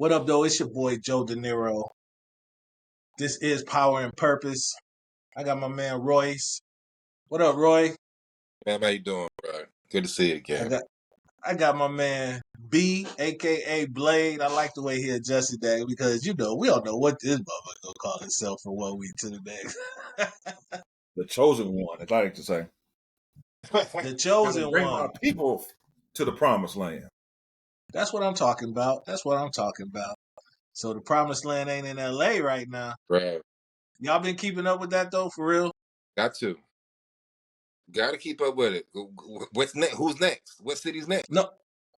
What up, though? It's your boy Joe De Niro. This is Power and Purpose. I got my man Royce. What up, Roy? Man, how you doing, bro? Good to see you I again. got my man B, aka Blade. I like the way he adjusted that because we all know what this motherfucker gonna call himself from 1 week to the next. The chosen one, as I like to say. The chosen Bring one. my people to the promised land. That's what I'm talking about. So the promised land ain't in LA right now. Right. Y'all been keeping up with that though, for real? Got to keep up with it. What's next? Who's next? What city's next? No,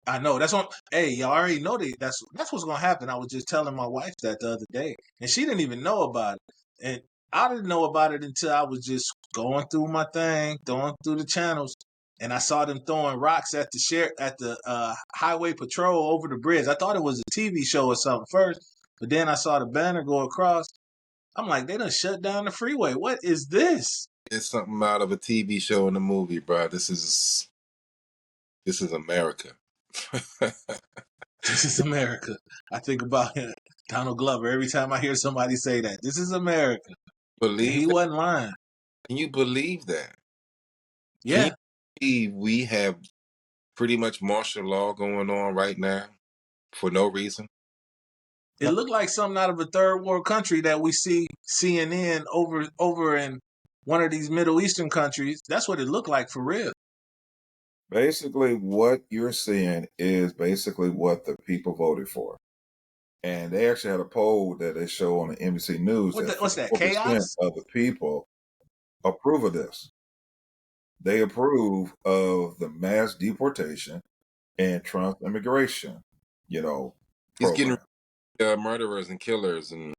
I know. That's what. Hey, y'all already know that. That's what's gonna happen. I was just telling my wife that the other day, and she didn't even know about it. And I didn't know about it until I was just going through my thing, going through the channels, and I saw them throwing rocks at the highway patrol over the bridge. I thought it was a TV show or something first, but then I saw the banner go across. I'm like, they done shut down the freeway. What is this? It's something out of a TV show and a movie, bro. This is America. This is America. I think about Donald Glover every time I hear somebody say that. This is America. And he wasn't lying. Can you believe that? Yeah. Can you believe we have pretty much martial law going on right now for no reason? It looked like something out of a third world country that we see CNN over in one of these Middle Eastern countries. That's what it looked like for real. Basically, what you're seeing is basically what the people voted for. And they actually had a poll that they show on the NBC News. What's that, 4% chaos? of the people approve of this. They approve of the mass deportation and Trump's immigration, He's program. getting murderers and killers and,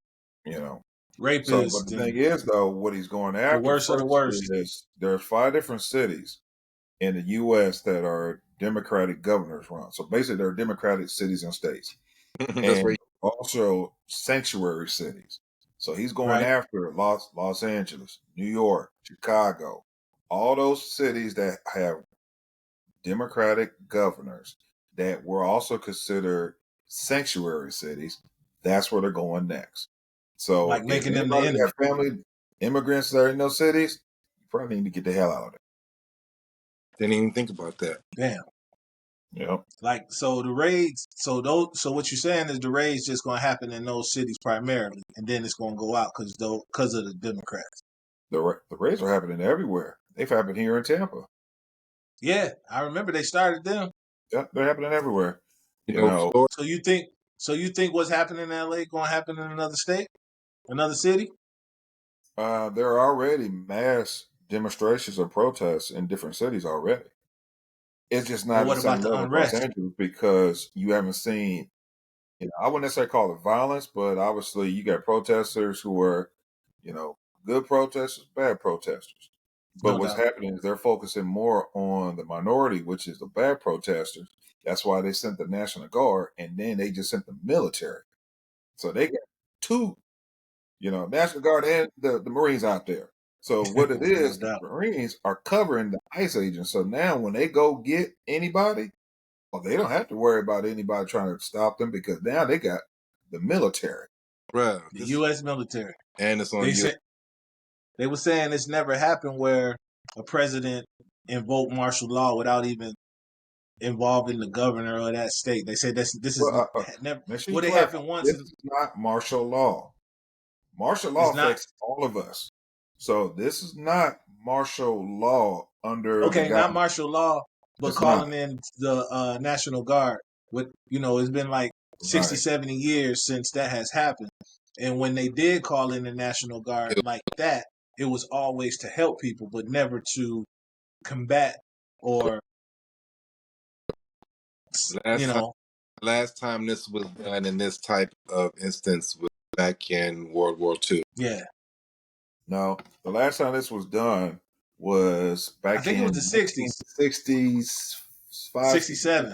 rapists. So, but the thing is, though, what he's going after the worst of the worst is there's 5 different cities in the U.S. that are Democratic governors run. So basically, they're Democratic cities and states. And also sanctuary cities. So he's going after Los Angeles, New York, Chicago, all those cities that have Democratic governors that were also considered sanctuary cities. That's where they're going next. So like making them the anybody enemy. got family immigrants that are in those cities, you probably need to get the hell out of there. Didn't even think about that. Damn. Yep. Like, so the raids, so what you're saying is the raids just going to happen in those cities primarily, and then it's going to go out because of the Democrats. The raids are happening everywhere. They've happened here in Tampa. Yeah, I remember they started them. Yep, they're happening everywhere. So you think what's happening in LA going to happen in another state, another city? There are already mass demonstrations or protests in different cities already. It's just not what the same about the level of Los unrest? Angeles because you haven't seen, I wouldn't necessarily call it violence, but obviously you got protesters who are, good protesters, bad protesters. But what's happening is they're focusing more on the minority, which is the bad protesters. That's why they sent the National Guard, and then they just sent the military. So they got 2, National Guard and the Marines out there. So what it is, the Marines are covering the ICE agents. So now when they go get anybody, they don't have to worry about anybody trying to stop them because now they got the military. Bruh, the U.S. military. And it's on you. They were saying it's never happened where a president invoked martial law without even involving the governor of that state. They said this is never. What happened once? This is not martial law. Martial law affects all of us. So this is not martial law under not martial law, but it's calling not. in the National Guard. It's been like 60, 70 years since that has happened. And when they did call in the National Guard like that, it was always to help people, but never to combat or, Last time this was done in this type of instance was back in World War II. Yeah. No, the last time this was done was back I think in it was the 60s. 67.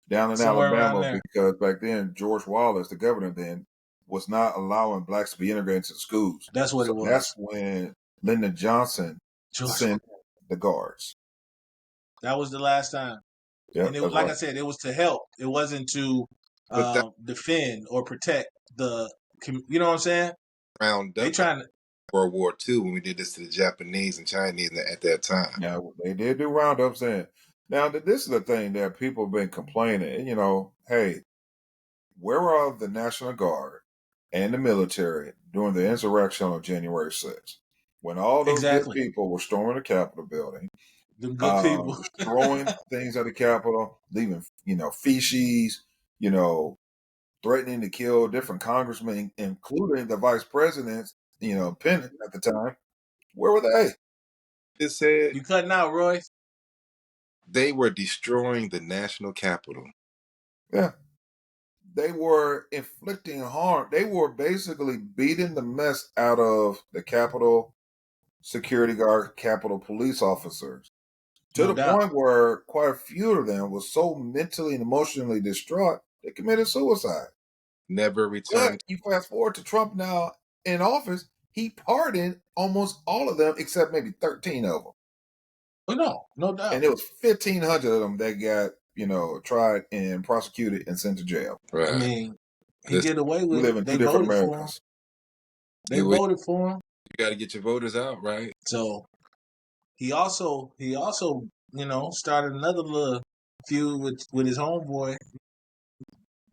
Down in Somewhere Alabama, because back then George Wallace, the governor then, was not allowing blacks to be integrated into schools. That's what it was. That's when Lyndon Johnson sent the guards. That was the last time. Yep, and it was, like I said, it was to help. It wasn't to But that defend or protect the. You know what I'm saying? round They up trying to. World War II when we did this to the Japanese and Chinese at that time. Yeah, they did do roundups then. Now, this is the thing that people have been complaining. You know, hey, where are the National Guard and the military during the insurrection on January 6th? When all those good Exactly. people were storming the Capitol building, The good people. destroying things at the Capitol, leaving, feces, threatening to kill different congressmen, including the vice president, Pennant at the time. Where were they? It said You cutting out, Royce? they were destroying the national capital. Yeah. They were inflicting harm. They were basically beating the mess out of the Capitol security guard, Capitol police officers, to No the doubt. point where quite a few of them was so mentally and emotionally distraught they committed suicide. Never But returned. you fast forward to Trump now in office, he pardoned almost all of them except maybe 13 of them. Oh, no doubt. And it was 1,500 of them that got, tried and prosecuted and sent to jail. Right. I mean, he Listen, get away We with live it. in They two different voted for him. Americas. They voted for him. You got to get your voters out, right? So he also, started another little feud with his homeboy.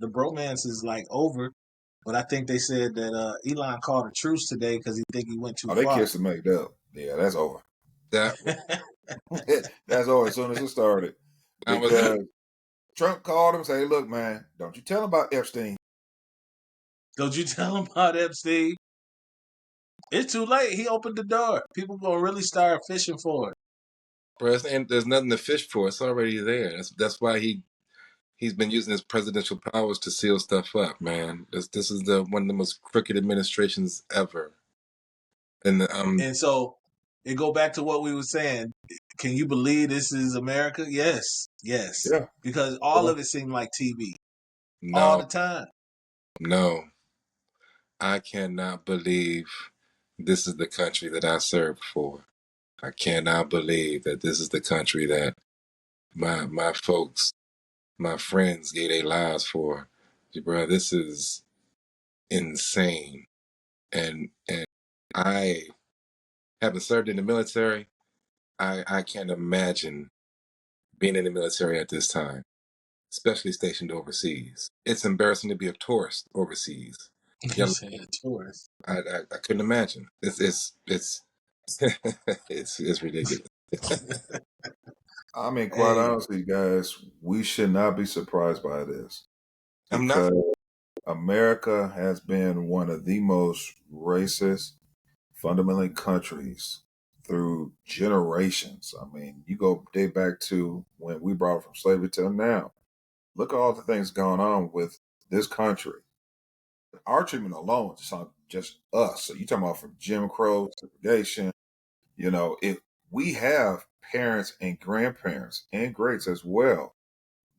The bromance is like over, but I think they said that Elon called a truce today because he think he went too Oh, they far. kissed and made up. Yeah, that's over. That That's over as soon as it started. That was Because Trump called him and said, hey, look, man, don't you tell him about Epstein. Don't you tell him about Epstein? It's too late. He opened the door. People gonna really start fishing for it. and there's nothing to fish for. It's already there. That's why he's been using his presidential powers to seal stuff up, man. This is one of the most crooked administrations ever. And so it go back to what we were saying. Can you believe this is America? Yes. Yeah. Because all of it seemed like TV all no, the time. no, I cannot believe this is the country that I served for. I cannot believe that this is the country that my folks, my friends gave their lives for. Bro, this is insane. And I haven't served in the military. I can't imagine being in the military at this time, especially stationed overseas. It's embarrassing to be a tourist overseas. You said tourist. I couldn't imagine. It's it's ridiculous. I mean, quite Hey, honestly, guys, we should not be surprised by this. I'm not. Because America has been one of the most racist, fundamentally countries through generations. I mean, you go date back to when we brought it from slavery till now. Look at all the things going on with this country. Our treatment alone is not just us. So you talking about from Jim Crow, segregation, if we have parents and grandparents and greats as well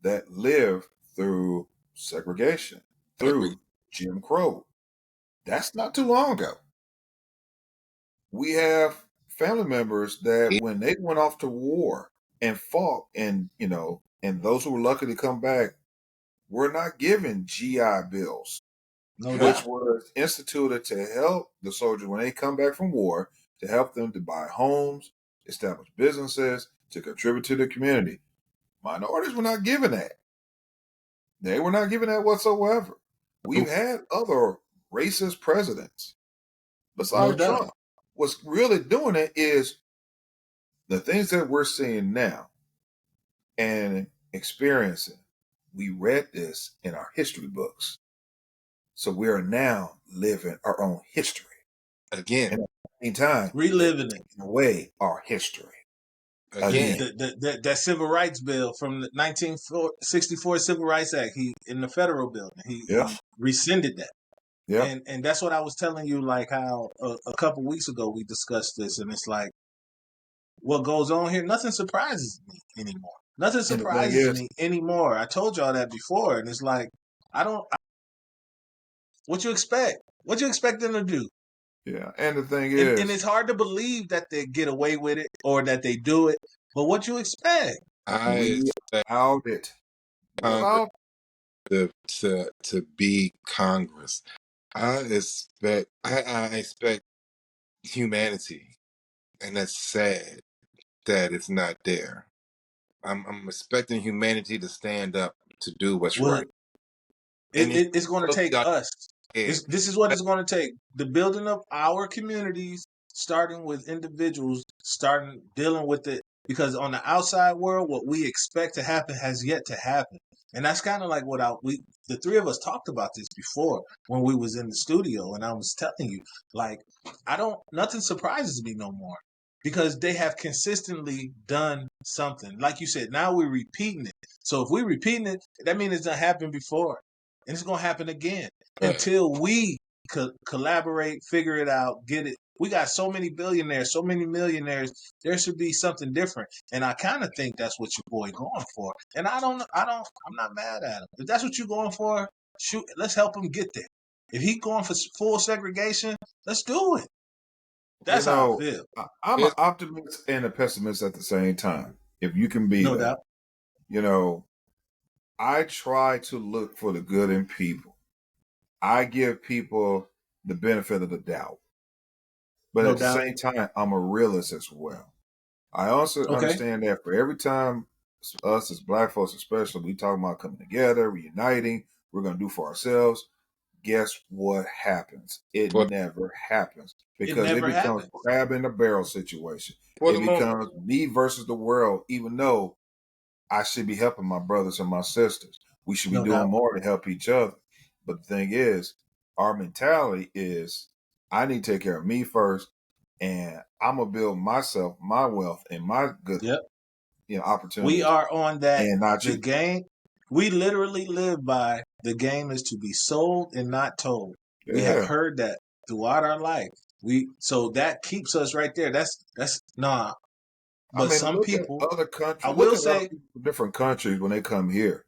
that live through segregation, through Jim Crow. That's not too long ago. We have family members that when they went off to war and fought and those who were lucky to come back were not given GI bills, no which doubt. was instituted to help the soldiers when they come back from war, to help them to buy homes, establish businesses, to contribute to the community. Minorities were not given that. They were not given that whatsoever. We've had other racist presidents No besides doubt. Trump. What's really doing it is the things that we're seeing now and experiencing. We read this in our history books. So we are now living our own history. Again. And at the same time, Reliving it. taking away our history. Again. That civil rights bill from the 1964 Civil Rights Act, he in the federal building, he rescinded that. Yeah. And that's what I was telling you, like how a couple weeks ago we discussed this, and it's like what goes on here, nothing surprises me anymore. Nothing surprises me anymore. I told y'all that before, and it's like what you expect? What you expect them to do? Yeah, and the thing is, and it's hard to believe that they get away with it or that they do it. But what you expect? I we expect allowed it. We Congress allowed to be Congress. I expect humanity, and that's sad that it's not there. I'm expecting humanity to stand up to do what's Well, right. And it's going to take us. This is what it's going to take: the building of our communities, starting with individuals, starting dealing with it. Because on the outside world, what we expect to happen has yet to happen, and that's kind of like what the three of us talked about this before when we was in the studio, and I was telling you, like, nothing surprises me no more because they have consistently done something. Like you said, now we're repeating it. So if we're repeating it, that means it's done happened before, and it's gonna happen again until we collaborate, figure it out, get it. We got so many billionaires, so many millionaires. There should be something different, and I kind of think that's what your boy going for. And I'm not mad at him. If that's what you're going for, shoot, let's help him get there. If he going for full segregation, let's do it. You That's how I know, feel. I'm an It's, optimist and a pessimist at the same time. If you can be No that, doubt. you know, I try to look for the good in people. I give people the benefit of the doubt, but No at the doubt. same time, I'm a realist as well. I also Okay. understand that for every time us as Black folks, especially, we talk about coming together, reuniting, we're going to do for ourselves. Guess what happens? It for never happens It because it never becomes happened. crab in the barrel situation. for It the most becomes me versus the world, even though I should be helping my brothers and my sisters. We should be No doing doubt. more to help each other. But the thing is, our mentality is I need to take care of me first, and I'm gonna build myself, my wealth, and my good, Yep. We opportunities, are on that. and not The you. game, we literally live by the game is to be sold and not told. We have Yeah. heard that throughout our life. So that keeps us right there. That's nah. I But mean, some look at people, other I countries. Look will at other say, people from different countries when they come here.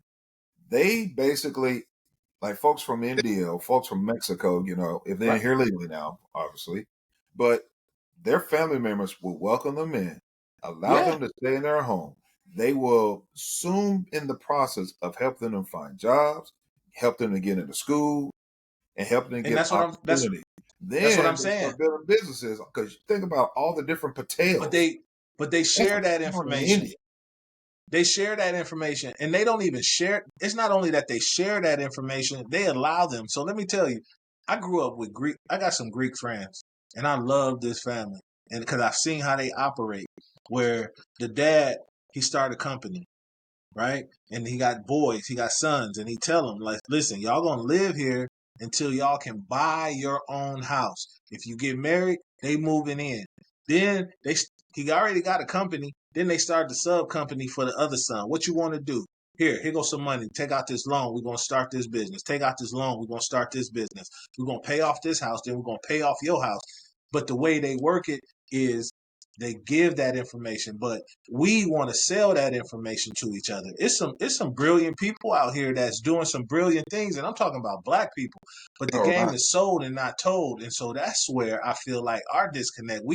They basically, like folks from India or folks from Mexico, if they're right? here legally now, obviously, but their family members will welcome them in, allow Yeah, them to stay in their home. They will soon in the process of helping them find jobs, help them to get into school, and help them and get opportunity. that's what Then I'm they saying. start building businesses because think about all the different But Patels. they That's share a that town in information. India. They share that information, and they don't even share. It's not only that they share that information; they allow them. So let me tell you, I grew up with Greek. I got some Greek friends, and I love this family, and because I've seen how they operate. Where the dad he started a company, right? And he got boys, he got sons, and he tell them like, listen, y'all gonna live here until y'all can buy your own house. If you get married, they moving in. Then he already got a company. Then they start the sub company for the other son. What you want to do? Here goes some money. Take out this loan. We're gonna start this business. Take out this loan. We're gonna start this business. We're gonna pay off this house. Then we're gonna pay off your house. But the way they work it is they give that information, but we want to sell that information to each other. It's some brilliant people out here that's doing some brilliant things, and I'm talking about black people. But the all game right. is sold and not told, and so that's where I feel like our disconnect.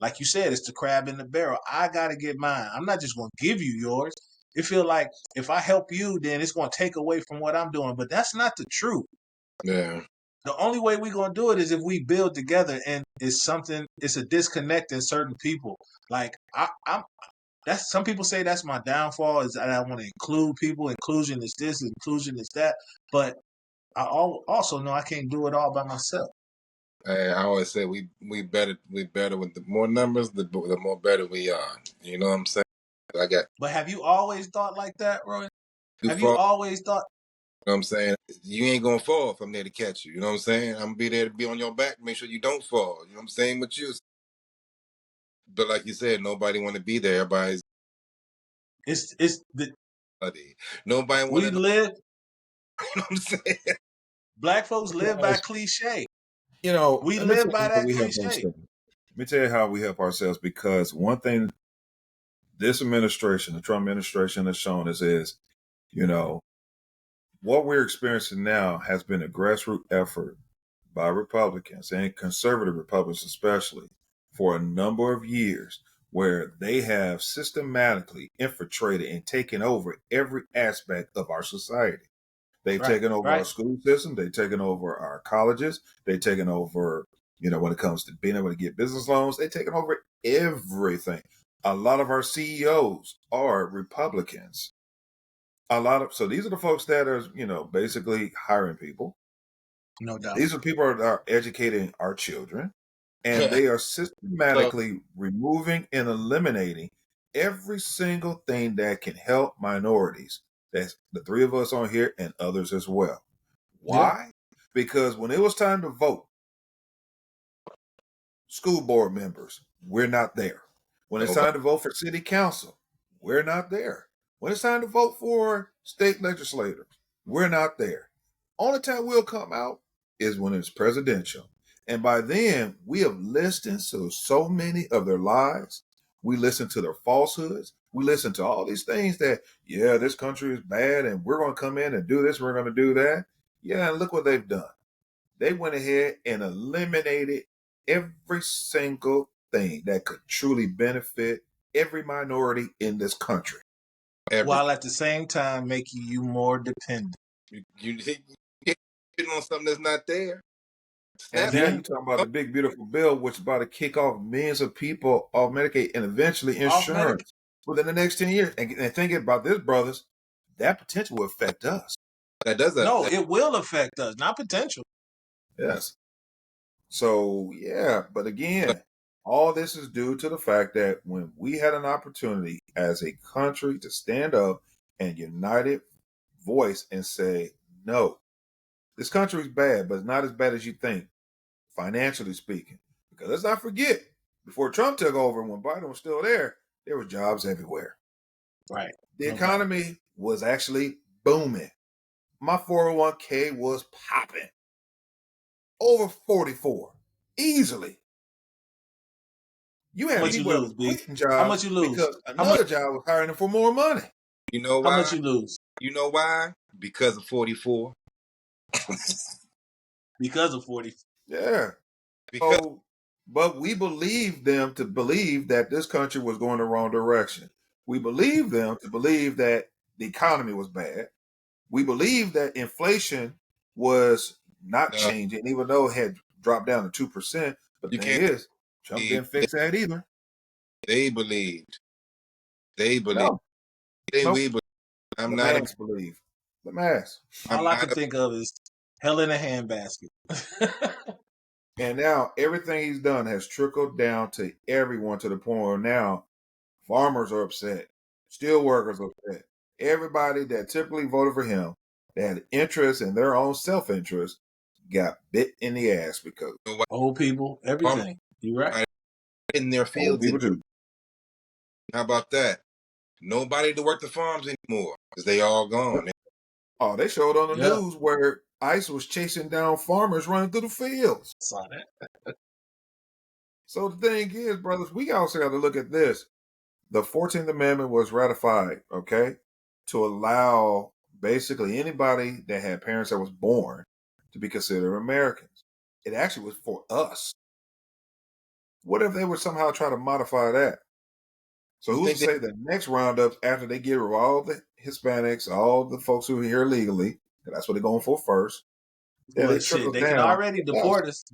Like you said, it's the crab in the barrel. I gotta get mine. I'm not just gonna give you yours. It feel like if I help you, then it's gonna take away from what I'm doing, but that's not the truth. Yeah. The only way we're gonna do it is if we build together, and it's a disconnect in certain people. Like I'm that's some people say that's my downfall is that I want to include people. Inclusion is this, inclusion is that. But I also know I can't do it all by myself. I always say we better with the more numbers, the more better we are. You know what I'm saying? I got But have you always thought like that, Roy? you Have you fall. always thought You know what I'm saying? You ain't gonna fall if I'm there to catch you. You know what I'm saying? I'm gonna be there to be on your back, make sure you don't fall. You know what I'm saying with you? But like you said, nobody want to be there. Everybody's it's the buddy. Nobody want we to know. live You know what I'm saying? black folks live by Guys, cliche. We let me live tell by you how that we help cliche. ourselves. Let me tell you how we help ourselves because one thing this administration, the Trump administration, has shown us is, you know, what we're experiencing now has been a grassroots effort by Republicans and conservative Republicans, especially, for a number of years, where they have systematically infiltrated and taken over every aspect of our society. They've taken over our school system. They've taken over our colleges. They've taken over, when it comes to being able to get business loans, they've taken over everything. A lot of our CEOs are Republicans. So these are the folks that are, basically hiring people. No doubt. These are people that are educating our children, and they are systematically removing and eliminating every single thing that can help minorities. That's the three of us on here and others as well. Why? Yeah. Because when it was time to vote, school board members, we're not there. When it's time to vote for city council, we're not there. When it's time to vote for state legislators, we're not there. Only time we'll come out is when it's presidential. And by then, we have listened to so many of their lies. We listen to their falsehoods. We listen to all these things that, this country is bad and we're going to come in and do this, we're going to do that. Yeah, and look what they've done. They went ahead and eliminated every single thing that could truly benefit every minority in this country. While at the same time making you more dependent. You hit on something that's not there. And now you're talking about the big, beautiful bill, which is about to kick off millions of people off Medicaid and eventually insurance within the next 10 years. And thinking about this, brothers, that potential will affect us. That does that. No, it will affect us, not potential. Yes. So, but again, all this is due to the fact that when we had an opportunity as a country to stand up and united voice and say, no, this country is bad, but it's not as bad as you think, financially speaking. Because let's not forget, before Trump took over and when Biden was still there were jobs everywhere. Right. The economy was actually booming. My 401k was popping. Over 44. Easily. You had people that was quitting jobs. How much you lose? Because another job was hiring them for more money. You know why? How much you lose? You know why? Because of 44. Because of 40. Yeah. But we believed them to believe that this country was going the wrong direction. We believed them to believe that the economy was bad. We believed that inflation was not changing, even though it had dropped down to 2%. But the thing is, Trump didn't fix that either. They believed. No. We believe. I'm not a believe. The mask. All I can think of is hell in a handbasket. And now everything he's done has trickled down to everyone to the point where now farmers are upset, steel workers are upset. Everybody that typically voted for him, that had interest in their own self-interest, got bit in the ass because old people, everything. You're right. In their fields. People too. How about that? Nobody to work the farms anymore because they all gone. Oh, they showed on the news where ICE was chasing down farmers running through the fields. Saw that. So the thing is, brothers, we also got to look at this. The 14th Amendment was ratified, to allow basically anybody that had parents that was born to be considered Americans. It actually was for us. What if they would somehow try to modify that? So who's to say the next roundup, after they get rid of all the Hispanics, all the folks who are here legally, that's what they're going for first. Well, they can already deport us.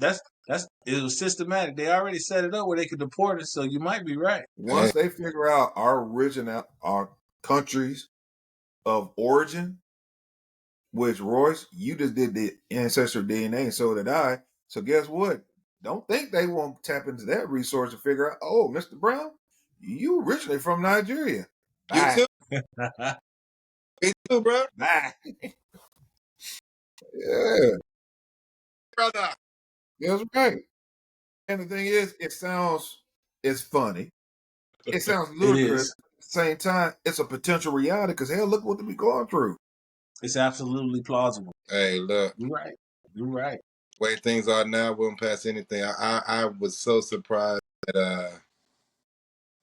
It was systematic. They already set it up where they could deport us, so you might be right. Once they figure out our countries of origin, which Royce, you just did the ancestral DNA, and so did I. So guess what? Don't think they won't tap into that resource to figure out, oh, Mr. Brown, you originally from Nigeria. Bye. You too. Me too, bro. Bye. Yeah. Brother. That's right. And the thing is, it's funny. It sounds ludicrous. At the same time, it's a potential reality because, hell, look what we're going through. It's absolutely plausible. Hey, look. You're right. The way things are now, wouldn't pass anything. I was so surprised at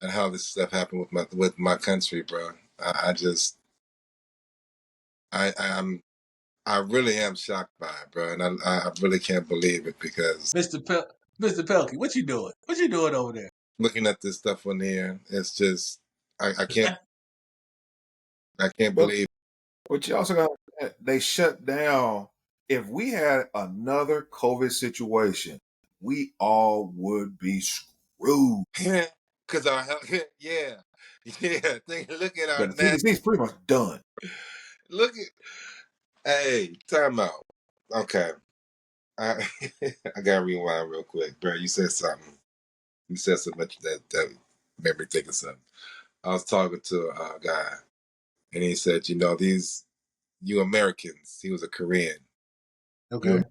how this stuff happened with my country, bro. I really am shocked by it, bro, and I really can't believe it because Mr. Pelkey, what you doing? What you doing over there? Looking at this stuff on here, it's just I can't believe. But you also got to They shut down. If we had another COVID situation, we all would be screwed. Because our health, yeah, yeah. Look at our But the CDC is pretty much done. look at. Hey, time out. Okay, I I gotta rewind real quick, bro. You said something. You said so much that made me think of something. I was talking to a guy, and he said, you Americans. He was a Korean. Okay. You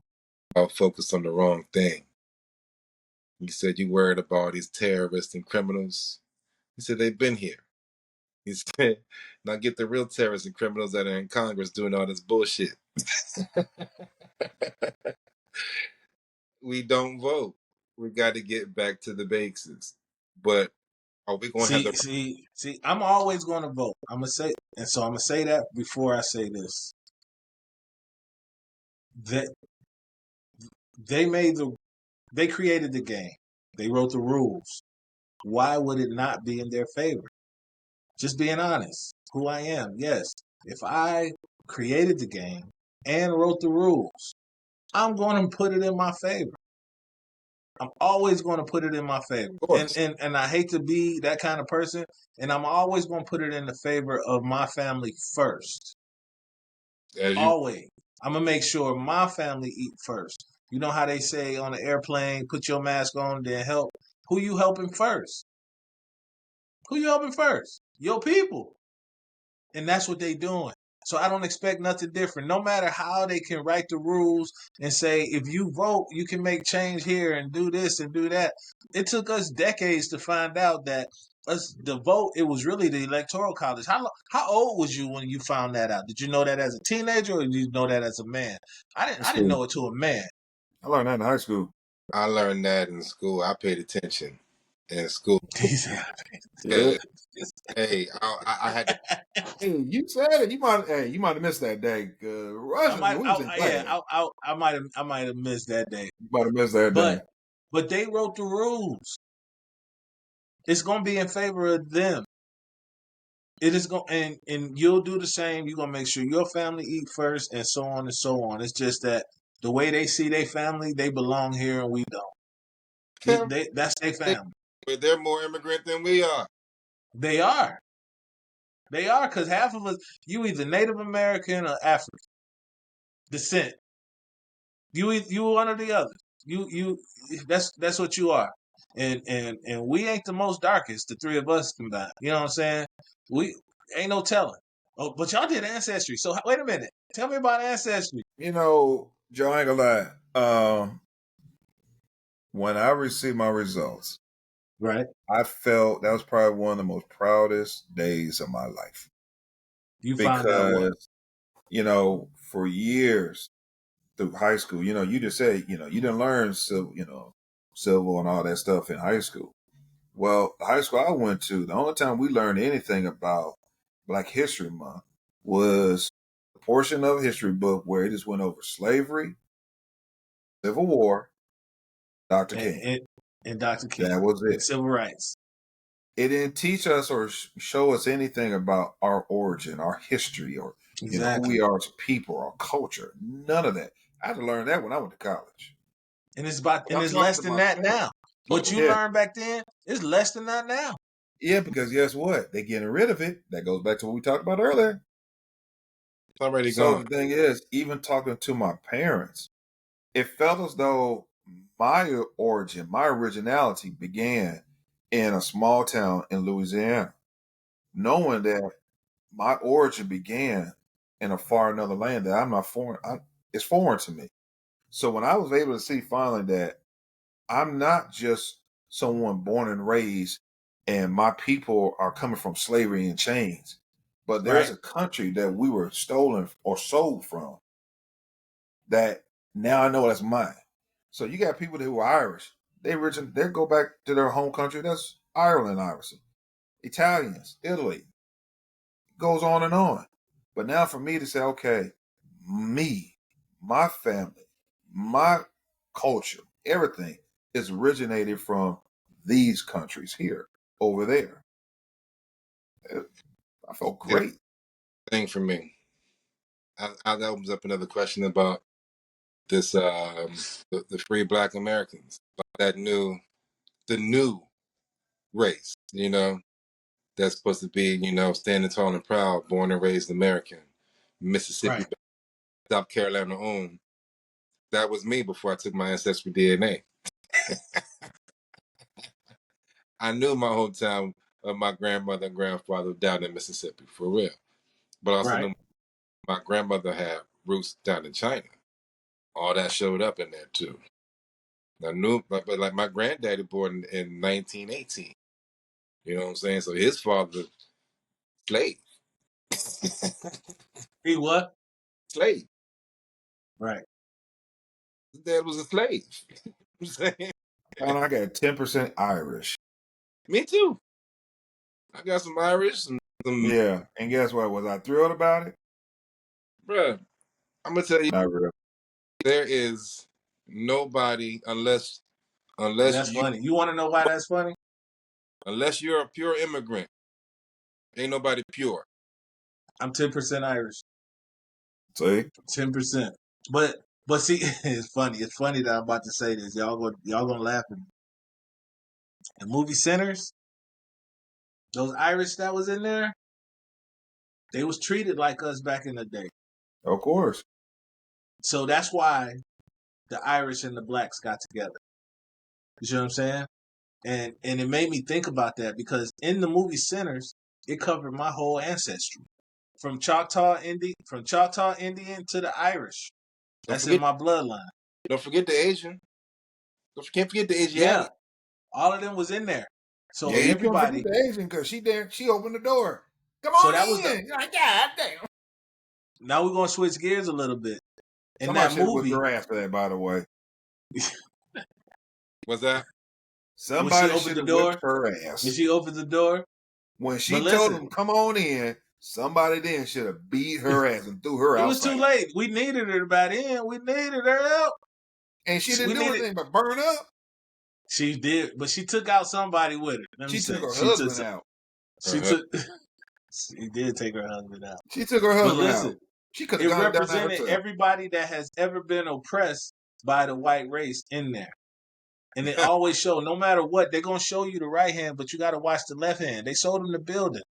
all focused on the wrong thing. He said you worried about these terrorists and criminals. He said they've been here. He said, now get the real terrorists and criminals that are in Congress doing all this bullshit. We don't vote. We got to get back to the basics. But are we going to have See. I'm always going to vote. I'm gonna say, and so I'm gonna say that before I say this. That they they created the game. They wrote the rules. Why would it not be in their favor? Just being honest. Who I am. Yes. If I created the game and wrote the rules, I'm going to put it in my favor. I'm always going to put it in my favor. of course? And I hate to be that kind of person, and I'm always going to put it in the favor of my family first. As you Always. I'm going to make sure my family eat first. You know how they say on the airplane, put your mask on, then help. Who you helping first? Who you helping first? Your people. And that's what they doing. So I don't expect nothing different. No matter how they can write the rules and say, if you vote, you can make change here and do this and do that. It took us decades to find out that the vote, it was really the electoral college. How old was you when you found that out? Did you know that as a teenager, or did you know that as a man? High I didn't school. know it to a man. I learned that in high school. I learned that in school. I paid attention in school. He said, Yeah. Hey, I had to. Hey, you said it. You might have missed that day. Russian, we was in class. I might have missed that day. You might have missed that day. But they wrote the rules. It's gonna be in favor of them. It is going, and you'll do the same. You're gonna make sure your family eat first, and so on and so on. It's just that the way they see their family, they belong here and we don't. That's their family. But they're more immigrant than we are. They are. They are, because half of us, you either Native American or African descent. You one or the other. You that's what you are. And we ain't the most darkest, the three of us combined. You know what I'm saying? We ain't no telling. Oh, but y'all did ancestry. So wait a minute. Tell me about ancestry. You know, Joe, I ain't gonna lie. When I received my results, Right. I felt that was probably one of the most proudest days of my life. You found out what? Because, for years through high school, you just said, you didn't learn civil and all that stuff in high school. Well, the high school I went to, the only time we learned anything about Black History Month was a portion of a history book where it just went over slavery, Civil War, Dr. King. And Dr. King. That was it. Civil rights. It didn't teach us or show us anything about our origin, our history, or who we are as people, our culture. None of that. I had to learn that when I went to college. And it's less than that now. What you learned back then is less than that now. Yeah, because guess what? They're getting rid of it. That goes back to what we talked about earlier. It's already So gone. the thing is, even talking to my parents, it felt as though my origin, my originality began in a small town in Louisiana, knowing that my origin began in a far another land that I'm not foreign. It's foreign to me. So when I was able to see finally that I'm not just someone born and raised and my people are coming from slavery and chains, but there's a country that we were stolen or sold from that now I know that's mine. So you got people who are Irish. They go back to their home country. That's Ireland, obviously. Italians, Italy. Goes on and on. But now for me to say, okay, me, my family, my culture, everything is originated from these countries here, over there. I felt great. Thing for me. that opens up another question about this the free Black Americans, about the new race, that's supposed to be, standing tall and proud, born and raised American, Mississippi, Right. South Carolina owned. That was me before I took my ancestry DNA. I knew my hometown of my grandmother and grandfather down in Mississippi, for real. But I also Right. knew my grandmother had roots down in China. All that showed up in there too. I knew, but like my granddaddy born in 1918. You know what I'm saying? So his father, slave. He what? Slave. Right. His dad was a slave. I'm saying? And I got 10% Irish. Me too. I got some Irish, some Yeah. And guess what? Was I thrilled about it? bruh. I'm gonna tell you, Not really. there is nobody unless And that's you funny. You want to know why that's funny? unless you're a pure immigrant, ain't nobody pure. I'm 10% Irish. See? 10%. But see, it's funny. It's funny that I'm about to say this. Y'all gonna laugh at me. The movie centers, those Irish that was in there, they was treated like us back in the day. Of course. So that's why the Irish and the blacks got together. You see what I'm saying? And it made me think about that because in the movie centers, it covered my whole ancestry. From Choctaw Indian to the Irish. Don't That's in forget, my bloodline. don't forget the Asian. Can't forget the Yeah. Asiatic. All of them was in there. So Yeah, you can't forget everybody, the Asian because she opened the door. Come so on that was the, in. You're like, God damn. now we're going to switch gears a little bit. In Somebody that should have whipped movie, her ass for that, by the way. What's that? when she Somebody opened should the have whipped door, her when ass. she opened the door, When but she told listen, him, come on in, somebody then should have beat her ass and threw her it was too outside. late. We needed her by then. We needed her help. And she didn't We do needed, anything but burn up. she did, but she took out somebody with her. Let me She say, took her husband out. she took, she did take her husband out. She took her But husband out. listen, She could have it gone and done that represented herself. everybody that has ever been oppressed by the white race in there. And it always show, no matter what, they're gonna show you the right hand, but you gotta watch the left hand. They showed them the building.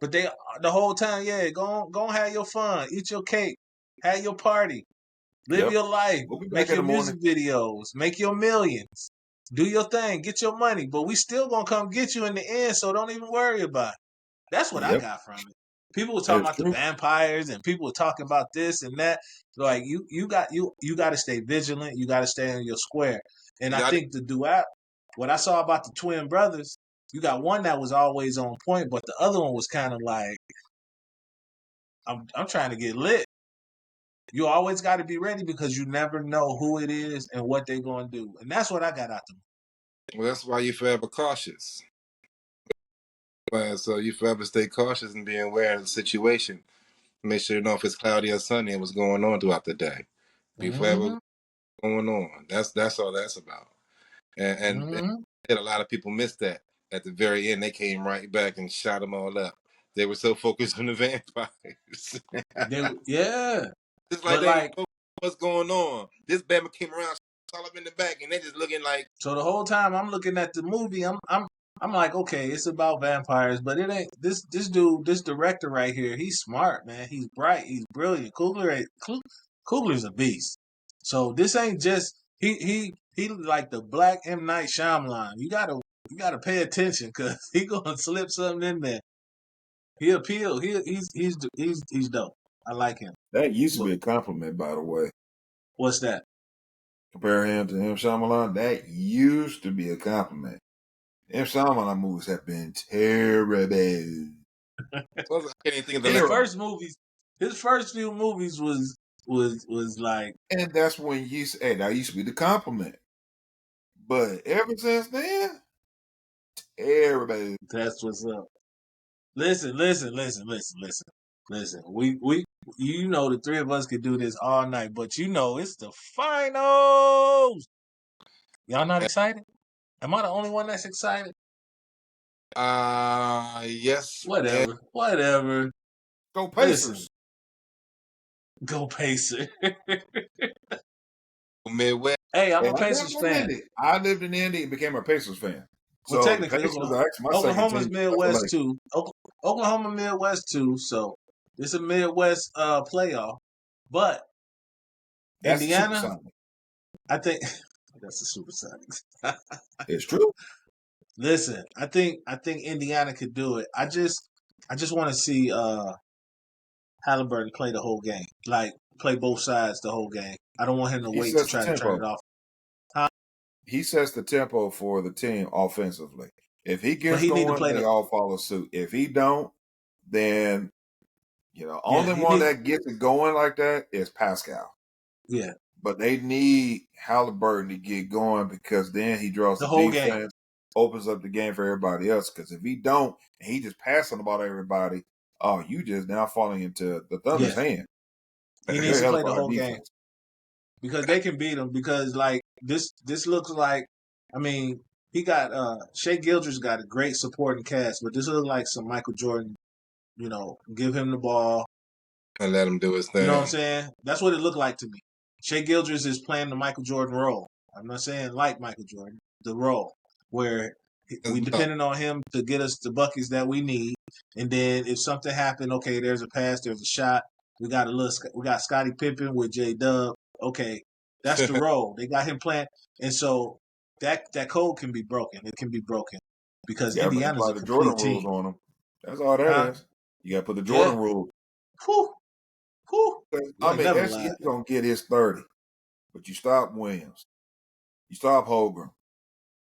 But they the whole time, yeah, go on have your fun, eat your cake, have your party, live Yep. your life, We'll be back make in your the morning. music videos, make your millions, do your thing, get your money. But we still gonna come get you in the end, so don't even worry about it. That's what I Yep. got from it. People were talking That's about the true. vampires, and people were talking about this and that. Like you got to stay vigilant. You got to stay in your square. And You I got it. think the duet, what I saw about the twin brothers, you got one that was always on point, but the other one was kind of like, I'm trying to get lit. You always got to be ready because you never know who it is and what they're going to do. And that's what I got out of them. Well, that's why you forever cautious. So you forever stay cautious and be aware of the situation. Make sure you know if it's cloudy or sunny and what's going on throughout the day. Be forever Mm-hmm. going on. That's all that's about. And Mm-hmm. a lot of people missed that. At the very end, they came right back and shot them all up. They were so focused on the vampires. Yeah. It's like But they didn't like, know what's going on. This Bama came around, all up in the back, and they just looking like, so the whole time I'm looking at the movie, I'm like, okay, it's about vampires, but it ain't this dude, this director right here. He's smart, man. He's bright. He's brilliant. Coogler's a beast. So this ain't just he like the Black M Night Shyamalan. You gotta pay attention because he gonna slip something in there. He appeal. He's dope. I like him. That used to But be a compliment, by the way. what's that? Compare him to M. Shyamalan, that used to be a compliment. M. Shyamalan movies have been terrible. I can't even think of the His last. Terrible. first movies, his first few movies was like, And that's when you say, hey, that used to be the compliment. But ever since then, terrible. that's what's up. Listen. You know the three of us could do this all night, but you know it's the finals. Y'all not excited? Am I the only one that's excited? Yes, and Whatever. Go Listen, Pacers. Go Pacer. Midwest. Hey, I'm Hey, a I lived Pacers in fan. Indy. I lived in Indy and became a Pacers fan. Well, So the technically, Pacers are actually my second Oklahoma's team. That's the Midwest Lakers. too. Oklahoma Midwest too. So it's a Midwest playoff. But That's the Indiana, Supersonics. I think that's the Supersonics. It's true. Listen, I think Indiana could do it. I just want to see Halliburton play the whole game, like play both sides the whole game. I don't want him to He wait to sets the try to turn it tempo. off. Huh? He sets the tempo for the team offensively. If he But gets he need to going, play they the all follow suit. If he don't, then yeah. only He one need that gets it going like that is Pascal. yeah But they need Halliburton to get going because then he draws the the whole game. defense, opens up the game for everybody else. Because if he don't, and he just passing about everybody, oh, you just now falling into the Thunder's Yeah, hand. he needs They're to hell play of the our whole game defense. because they can beat him. Because like this looks like I mean he got Shea Gilders got a great supporting cast, but this looks like some Michael Jordan. Give him the ball. And let him do his You know what I'm thing. saying? That's what it looked like to me. Shea Gilders is playing the Michael Jordan role. I'm not saying like Michael Jordan, the role where we No. depending on him to get us the buckets that we need. And then if something happened, okay, there's a pass, there's a shot. We got Scottie Pippen with J Dub. Okay, that's the role. They got him playing, and so that code can be broken. It can be broken because Yeah, but they Indiana's apply a the Jordan complete team, rules on him. That's all that huh? is. You got to put the Yeah. Jordan rule. Whew, whew. You I ain't mean, never SGA lied. going to get his 30, but you stop Williams. You stop Holgram.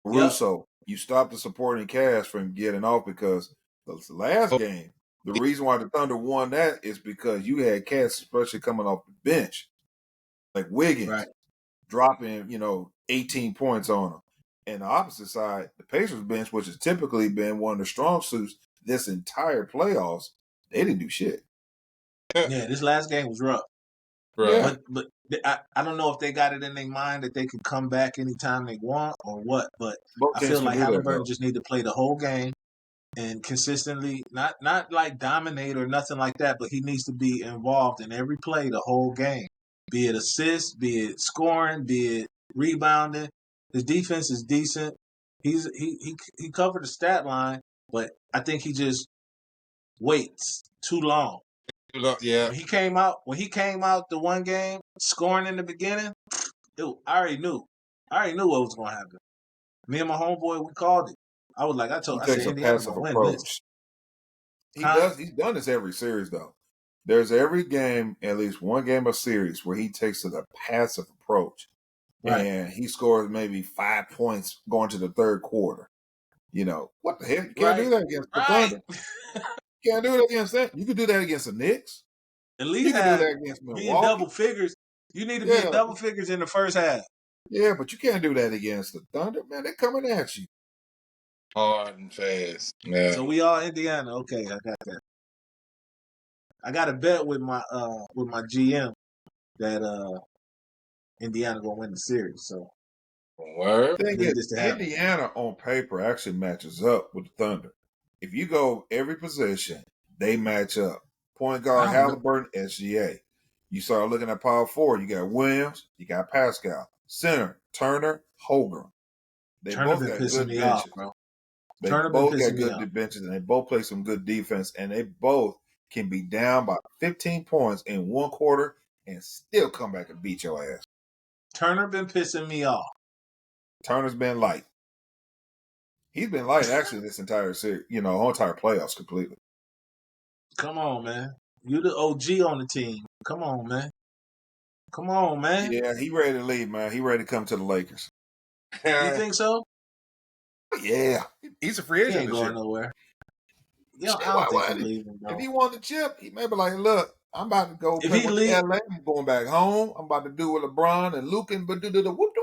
Yep. Russo, you stopped the supporting cast from getting off because the last game, the reason why the Thunder won that is because you had cats, especially coming off the bench, like Wiggins, Right. dropping, 18 points on them. And the opposite side, the Pacers bench, which has typically been one of the strong suits this entire playoffs, they didn't do shit. Yeah, this last game was rough. Yeah. Right. But I don't know if they got it in their mind that they could come back anytime they want or what. But Both I teams feel can like do that, Halliburton though. just need to play the whole game and consistently, not like dominate or nothing like that, but he needs to be involved in every play the whole game. Be it assists, be it scoring, be it rebounding. His defense is decent. He covered the stat line, but I think he just waits too long. Yeah. When he came out the one game scoring in the beginning, I already knew. I already knew what was going to happen. Me and my homeboy, we called it. He I said takes a Indiana passive gonna win this, approach. He huh? does. He's done this every series, though. There's every game, at least one game of series, where he takes a passive approach, Right. and he scores maybe 5 points going to the third quarter. What the heck? You can't do Right. that against the Right. Thunder. You can't do it against that. You can do that against the Knicks. At You least can do have that against be in Milwaukee. double figures. You need to be in Yeah, double figures in the first half. yeah, but you can't do that against the Thunder, man. They're coming at you. Hard and fast. Yeah. So we all Indiana. Okay, I got that. I got a bet with my GM that Indiana gonna win the series. So Word. Thing I need is, this to happen. Indiana on paper actually matches up with the Thunder. If you go every position, they match up. Point I guard don't know. Halliburton, SGA. You start looking at power forward, you got Williams, you got Pascal. Center, Turner, Holgram. They Turner both been got pissing good me off, benches. bro. They Turner been both got pissing me off. good benches, and they both play some good defense, and they both can be down by 15 points in one quarter and still come back and beat your ass. Turner been pissing me off. Turner's been light. He's been light actually this entire series, whole entire playoffs completely. Come on, man. You the OG on the team. Come on, man. Come on, man. Yeah, he ready to leave, man. He ready to come to the Lakers. You think so? Yeah, he's a free He agent ain't this year. going nowhere. Shit, I don't think why? he's leaving, If bro. he won the chip, he may be like, look, I'm about to go If play he with leave, LA. I'm going back home. I'm about to do with LeBron and Luke and do the whoop.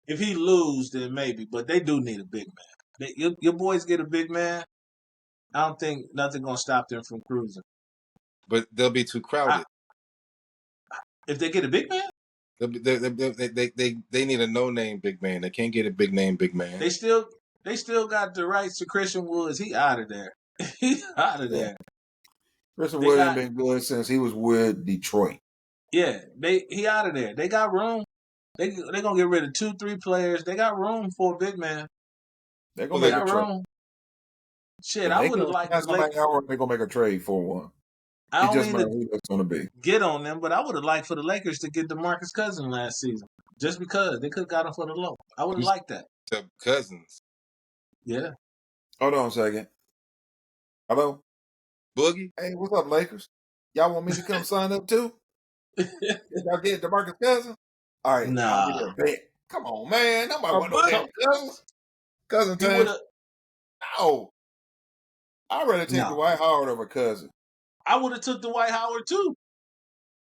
if he lose, then maybe. But they do need a big man. Your boys get a big man. I don't think nothing gonna stop them from cruising. But they'll be too crowded. If they get a big man, They need a no name big man. They can't get a big name big man. they still got the rights to Christian Woods. He out of there. He out of Yeah. there. Christian They Wood got ain't been good since he was with Detroit. Yeah, he out of there. They got room. They gonna get rid of 2-3 players. They got room for a big man. They're Well, gonna They make a got trade. room. Shit, If I they would can have liked sign the Lake. somebody out, they're gonna make a trade for one. I It don't just mean matters to who that's gonna be. get on them, but I would have liked for the Lakers to get DeMarcus Cousins last season, just because they could have got him for the low. I would have you liked that. said Cousins, Yeah. Hold on a second. Hello? Boogie. Hey, what's up, Lakers? Y'all want me to come sign up too? Y'all get DeMarcus Cousins? All right, I'll be Nah. there. Bet. Come on, man. Nobody want no Boogie. damn Cousins. Cousin He would time. have. No. I'd rather take No. Dwight Howard over Cousin. I would have took Dwight Howard too.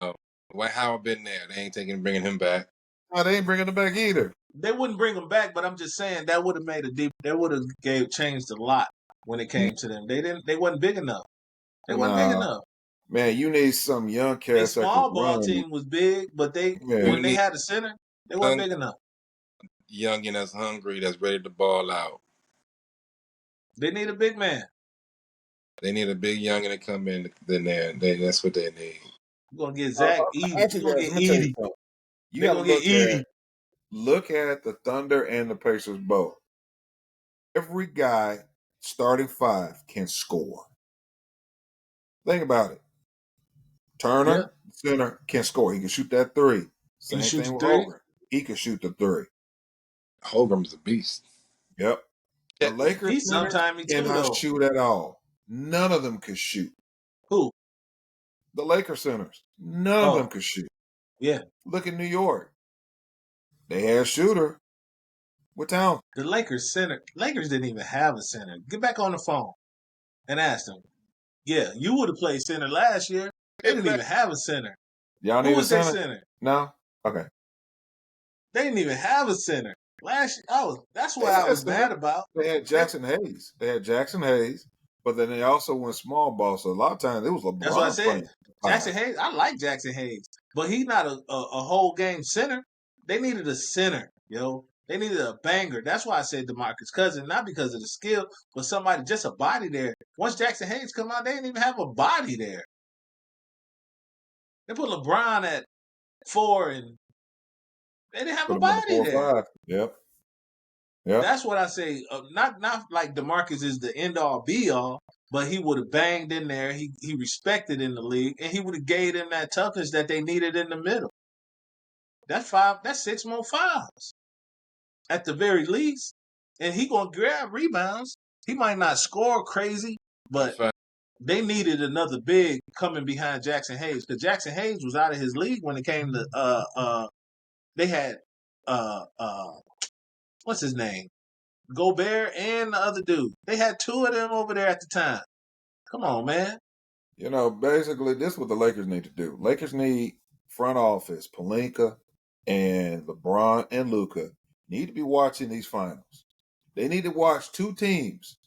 Oh, Dwight Howard been there. They ain't bringing him back. No, they ain't bringing him back either. They wouldn't bring him back, but I'm just saying that would have made a deep. That would have changed a lot when it came to them. They didn't. They wasn't big enough. They wasn't big Nah. enough. Man, you need some young They cats that can small ball run. team was big, but You when Man, they need had a center, they wasn't young, big enough. young and that's hungry, that's ready to ball out. They need a big man. They need a big youngin to come in. Then that's what they need. You're gonna get uh, Zach Edey. You're actually, gonna guys, get let me tell you Edey. something. You They're got to gonna get Edey. look at the Thunder and the Pacers both. Every guy starting five can score. Think about it. Yeah. Turner, center, can score. He can shoot that three. He Same shoots thing with three. Hogan. He can shoot the three. Holmgren's a beast. Yep. The Yeah, Lakers He centers sometime me too cannot though. shoot at all. None of them could shoot. Who? The Lakers centers, none of them Oh, could shoot. yeah. Look at New York. They had a shooter with talent. The Lakers center. Lakers didn't even have a center. Get back on the phone and ask them. Yeah, you would have played center last year. They didn't even have a center. Y'all Who need a was their center? center? No? Okay. They didn't even have a center last year. That's They what I had a was center. mad about. They had Jackson Hayes. But then they also went small ball. So a lot of times it was That's what I LeBron said. playing Jackson five. Hayes. I like Jackson Hayes, but he's not a whole game center. They needed a center, yo. They needed a banger. That's why I said DeMarcus Cousins, not because of the skill, but somebody just a body there. Once Jackson Hayes come out, they didn't even have a body there. They put LeBron at 4, and they didn't have Put a them in the body 4 or there. 5. Yep. Yep. That's what I say. Not like DeMarcus is the end all be all, but he would have banged in there. He respected in the league, and he would have gave them that toughness that they needed in the middle. That's 5. That's 6 more fouls at the very least, and he gonna grab rebounds. He might not score crazy, a but fact. they needed another big coming behind Jackson Hayes because Jackson Hayes was out of his league when it came to they had uh uh what's his name? Gobert and the other dude. They had 2 of them over there at the time. Come on, man. Basically, this is what the Lakers need to do. Lakers need front office, Pelinka and LeBron and Luca need to be watching these finals. They need to watch two teams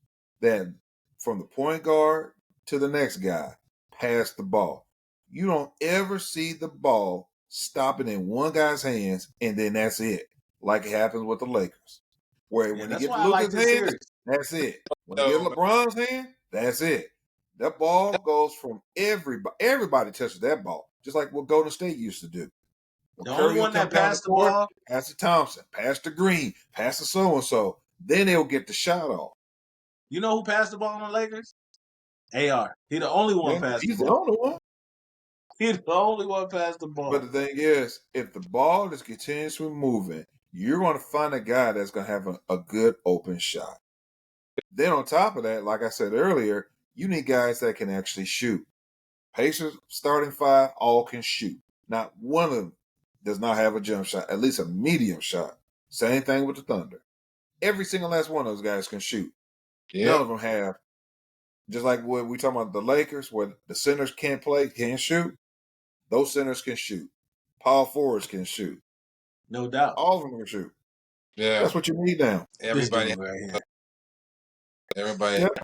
that, from the point guard to the next guy, pass the ball. You don't ever see the ball stopping in one guy's hands and then that's it, like it happens with the Lakers. Where Yeah, when you that's get why to I like Luca's this hands, series. that's it. When you get No, LeBron's hand, that's it. That ball goes from everybody. Everybody touches that ball, just like what Golden State used to do. When The only Curry will one come that down the passed the court, ball, pass to Thompson, pass to Green, pass to so and so. Then they'll get the shot off. you know who passed the ball on the Lakers? AR. He the only one Yeah, passed the he's the ball. only one. He the only one passed the But ball. the thing is, if the ball is continuously moving, you're going to find a guy that's going to have a good open shot. Then on top of that, like I said earlier, you need guys that can actually shoot. Pacers starting five all can shoot. Not one of them does not have a jump shot, at least a medium shot. Same thing with the Thunder. Every single last one of those guys can shoot. None yep. of them have. Just like what we talking about the Lakers, where the centers can't play, can't shoot. Those centers can shoot. Power forwards can shoot. No doubt. All of them can shoot. Yeah. That's what you need now. This Everybody, dude right here. everybody. Yep.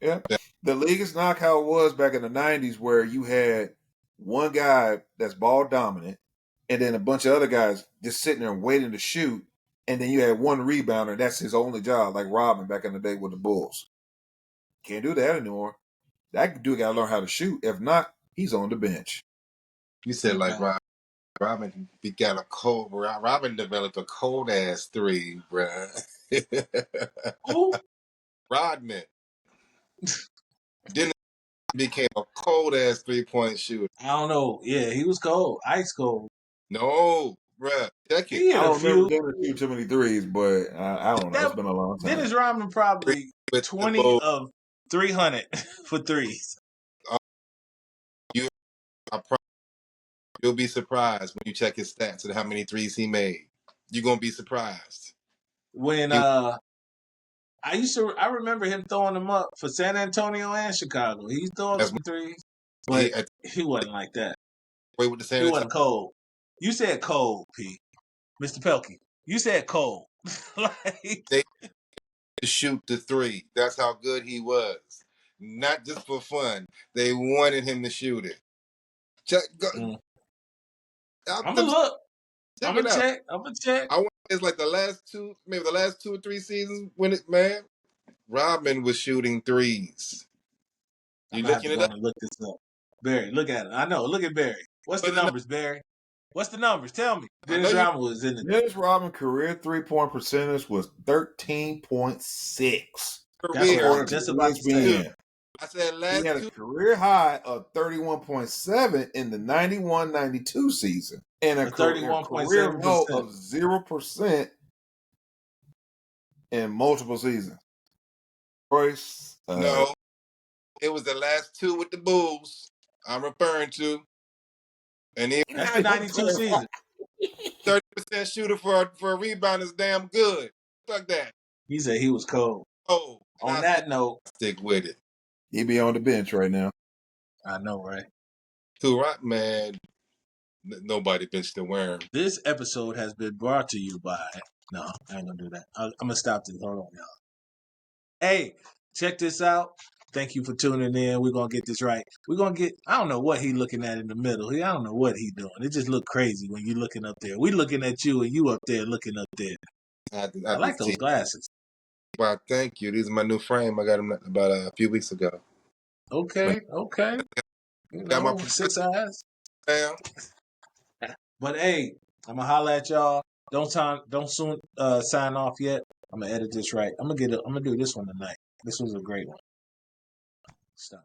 Yep. The league is not how it was back in the 90s where you had one guy that's ball dominant and then a bunch of other guys just sitting there waiting to shoot. And then you had one rebounder. That's his only job, like Robin back in the day with the Bulls. Can't do that anymore. That dude got to learn how to shoot. If not, he's on the bench. You said Okay. like Robin, we got a cold. Robin developed a cold ass three, bruh. Who? Rodman. Then became a cold ass 3-point shooter. I don't know. Yeah, he was cold, ice cold. No, bruh. Check it. He I hit a don't remember few. Dennis shoot too many threes, but I don't know. It's That been a long time. Dennis Rodman probably With the 20 Bulls, of 300 for threes. you, I promise you'll be surprised when you check his stats and how many threes he made. You're gonna be surprised. When He, I remember him throwing them up for San Antonio and Chicago. He's throwing that's some threes, but he at he wasn't like that. way with the He San Antonio. wasn't cold. You said cold, P. Mr. Pelkey. You said cold. Like, They to shoot the three. That's how good he was. Not just for fun. They wanted him to shoot it. Check. Go, I'm gonna look. check I'm it gonna out. check. I'm gonna check. I want it's like the last two, maybe the last 2 or 3 seasons when it man, Rodman was shooting threes. I'm You gonna have to looking it go up? and look this up. Barry, look at it. I know. Look at Barry. What's the But numbers, Barry? What's the numbers? Tell me. I know Dennis you Rodman was in the Dennis Rodman career 3-point percentage was 13.6, That's what I was career. according just to about to say. ESPN. I said He last had a 2. career high of 31.7 in the 91-92 season and a For career low 31.7%. of 0% in multiple seasons. Royce, No, it was the last 2 with the Bulls. I'm referring to, and he That's the 92 season. 30% shooter for a rebound is damn good. Fuck that. He said he was cold. Oh, and On I that note, stick with it. he be on the bench right now. I know, right? Too right, man. Nobody benched the worm. This episode has been brought to you by. No, I ain't gonna do that. I'm gonna stop this. Hold on, y'all. Hey, check this out. Thank you for tuning in. We're gonna get this right. We're gonna get. I don't know what he looking at in the middle. I don't know what he doing. It just look crazy when you looking up there. We looking at you and you up there looking up there. I like those glasses. Wow, thank you. These are my new frame. I got them about a few weeks ago. Okay. You Got my know, 6 eyes. down. But hey, I'm gonna holler at y'all. Don't soon sign off yet. I'm gonna edit this right. I'm gonna do this one tonight. This was a great one. Stop.